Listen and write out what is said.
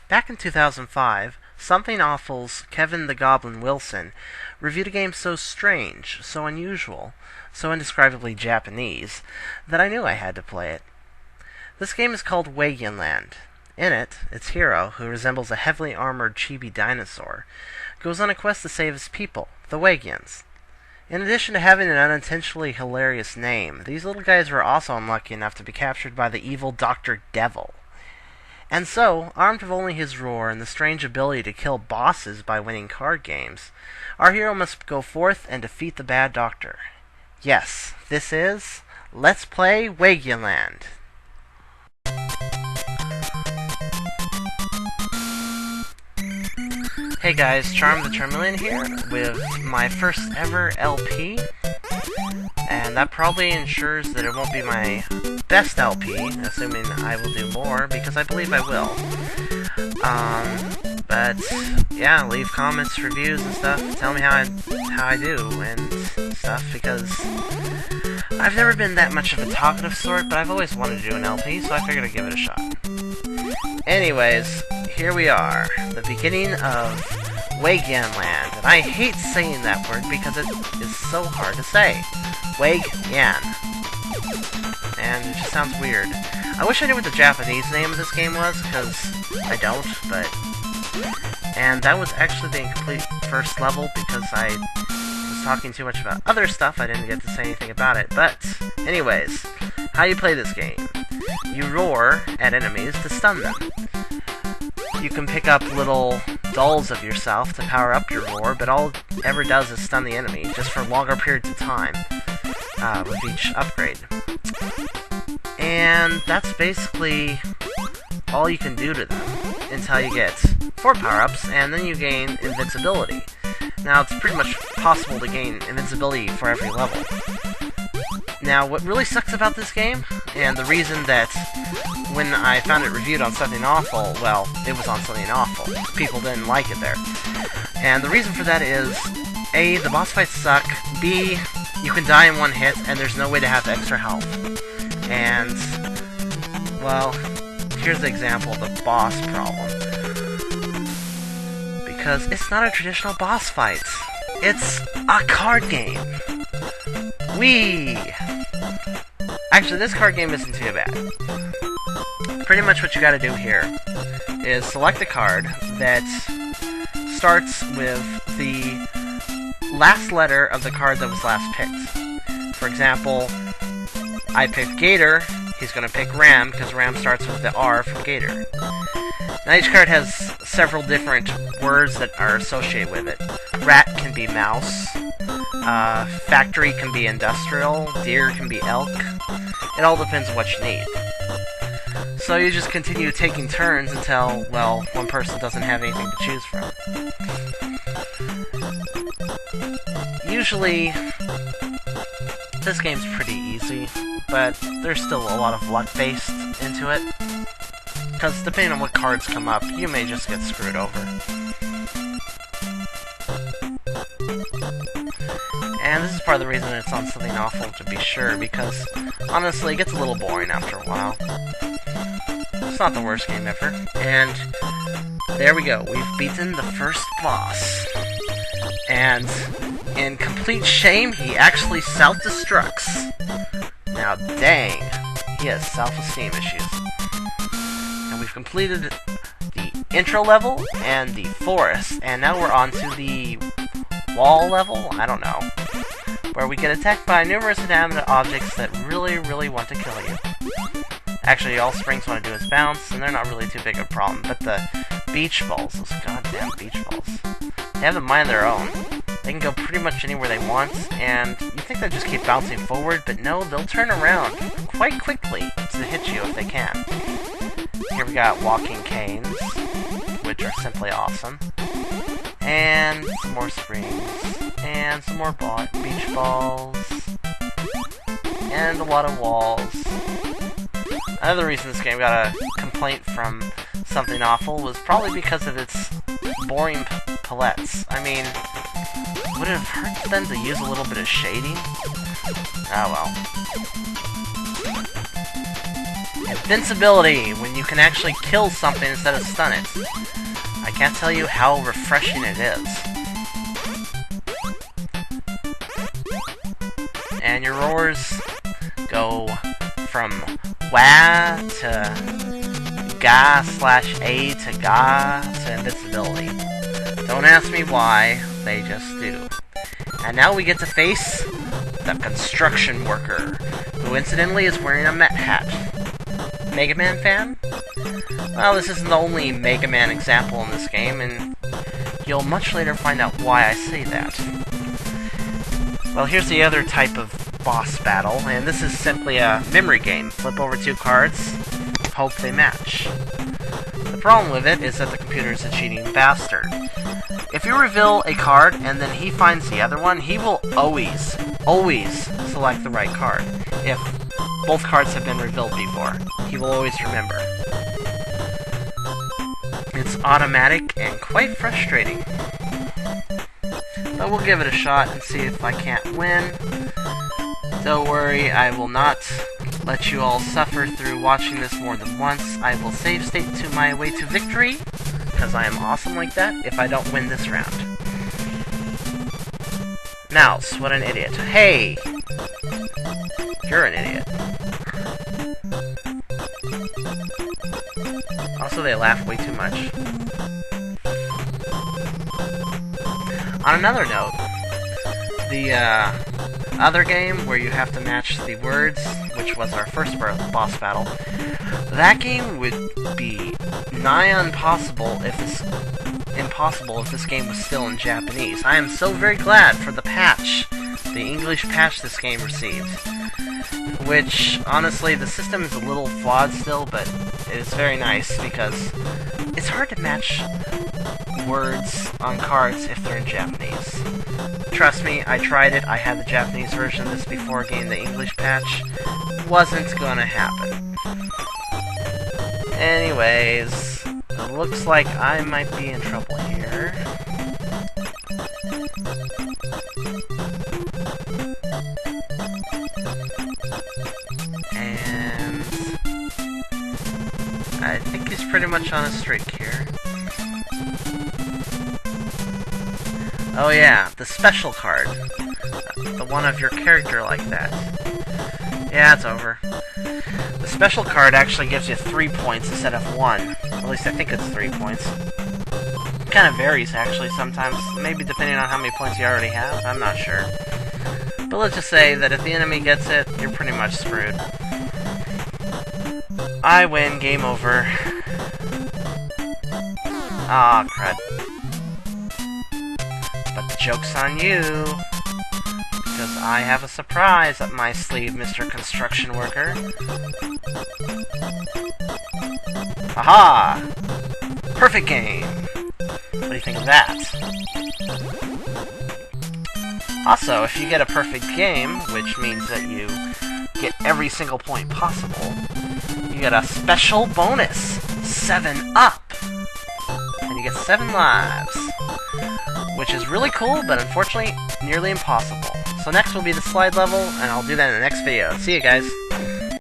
Back in 2005, Something Awful's Kevin the Goblin Wilson reviewed a game so strange, so unusual, so indescribably Japanese, that I knew I had to play it. This game is called Wagyan Land. In it, its hero, who resembles a heavily armored chibi dinosaur, goes on a quest to save his people, the Wagyans. In addition to having an unintentionally hilarious name, these little guys were also unlucky enough to be captured by the evil Dr. Devil. And so, armed with only his roar and the strange ability to kill bosses by winning card games, our hero must go forth and defeat the bad doctor. Yes, this is Let's Play Wagyan Land. Hey guys, Charm the Termalian here with my first ever LP, and that probably ensures that it won't be my best LP, assuming I will do more, because I believe I will. But yeah, leave comments, reviews, and stuff. Tell me how I do and stuff, because I've never been that much of a talkative sort, but I've always wanted to do an LP, so I figured I'd give it a shot. Anyways, here we are, the beginning of Wagyan Land, and I hate saying that word because it is so hard to say. Wagyan. And it just sounds weird. I wish I knew what the Japanese name of this game was, because I don't, but... And that was actually the incomplete first level, because I was talking too much about other stuff, I didn't get to say anything about it. But, anyways, how you play this game. You roar at enemies to stun them. You can pick up little dolls of yourself to power up your roar, but all it ever does is stun the enemy, just for longer periods of time, with each upgrade. And that's basically all you can do to them, until you get 4 power-ups, and then you gain invincibility. Now, it's pretty much possible to gain invincibility for every level. Now, what really sucks about this game, and the reason that when I found it reviewed on Something Awful, well, it was on Something Awful. People didn't like it there. And the reason for that is, A, the boss fights suck, B, you can die in one hit, and there's no way to have extra health. And, well, here's the example of the boss problem. Because it's not a traditional boss fight. It's a card game. Whee! Actually, this card game isn't too bad. Pretty much what you gotta do here is select a card that starts with the last letter of the card that was last picked. For example, I picked Gator, he's gonna pick Ram, because Ram starts with the R from Gator. Now each card has several different words that are associated with it. Rat can be mouse, factory can be industrial, deer can be elk. It all depends on what you need. So you just continue taking turns until, well, one person doesn't have anything to choose from. Usually, this game's pretty easy, but there's still a lot of luck based into it. Because depending on what cards come up, you may just get screwed over. And this is part of the reason it's on Something Awful, to be sure, because honestly, it gets a little boring after a while. It's not the worst game ever. And there we go, we've beaten the first boss. And in complete shame, he actually self-destructs. Now dang, he has self-esteem issues. And we've completed the intro level and the forest, and now we're on to the wall level? I don't know. Where we get attacked by numerous inanimate objects that really want to kill you. Actually, all springs want to do is bounce, and they're not really too big a problem, but the beach balls, those goddamn beach balls, they have a mind of their own. They can go pretty much anywhere they want, and you think they'll just keep bouncing forward, but no, they'll turn around quite quickly to hit you if they can. Here we got walking canes, which are simply awesome. And some more springs, and some more beach balls, and a lot of walls. Another reason this game got a complaint from Something Awful was probably because of its boring palettes. I mean, would it have hurt them to use a little bit of shading? Oh well. Invincibility, when you can actually kill something instead of stun it. I can't tell you how refreshing it is. And your roars go from wah to ga / A to ga to invincibility. Don't ask me why, they just do. And now we get to face the construction worker, who incidentally is wearing a Met hat. Mega Man fan? Well, this isn't the only Mega Man example in this game, and you'll much later find out why I say that. Well, here's the other type of boss battle, and this is simply a memory game. Flip over 2 cards, hope they match. The problem with it is that the computer is a cheating bastard. If you reveal a card and then he finds the other one, he will always select the right card. If both cards have been revealed before, he will always remember. It's automatic and quite frustrating. But we'll give it a shot and see if I can't win. Don't worry, I will not let you all suffer through watching this more than once. I will save state to my way to victory, because I am awesome like that, if I don't win this round. Mouse, what an idiot. Hey! You're an idiot. Also, they laugh way too much. On another note, the other game where you have to match the words, which was our first boss battle, that game would be nigh impossible if this game was still in Japanese. I am so very glad for the patch, the English patch this game received. Which, honestly, the system is a little flawed still, but it is very nice because it's hard to match words on cards if they're in Japanese. Trust me, I tried it. I had the Japanese version of this before getting the English patch. Wasn't gonna happen. Anyways, it looks like I might be in trouble here. And I think he's pretty much on a streak here. Oh yeah, the special card. The one of your character like that. Yeah, it's over. The special card actually gives you 3 points instead of 1. At least I think it's 3 points. It kind of varies actually sometimes, maybe depending on how many points you already have, I'm not sure. But let's just say that if the enemy gets it, you're pretty much screwed. I win, game over. Ah, crud. But the joke's on you, because I have a surprise up my sleeve, Mr. Construction Worker. Aha! Perfect game! What do you think of that? Also, if you get a perfect game, which means that you get every single point possible, you get a special bonus! 7 up! And you get 7 lives. Which is really cool, but unfortunately, nearly impossible. So next will be the slide level, and I'll do that in the next video. See you guys!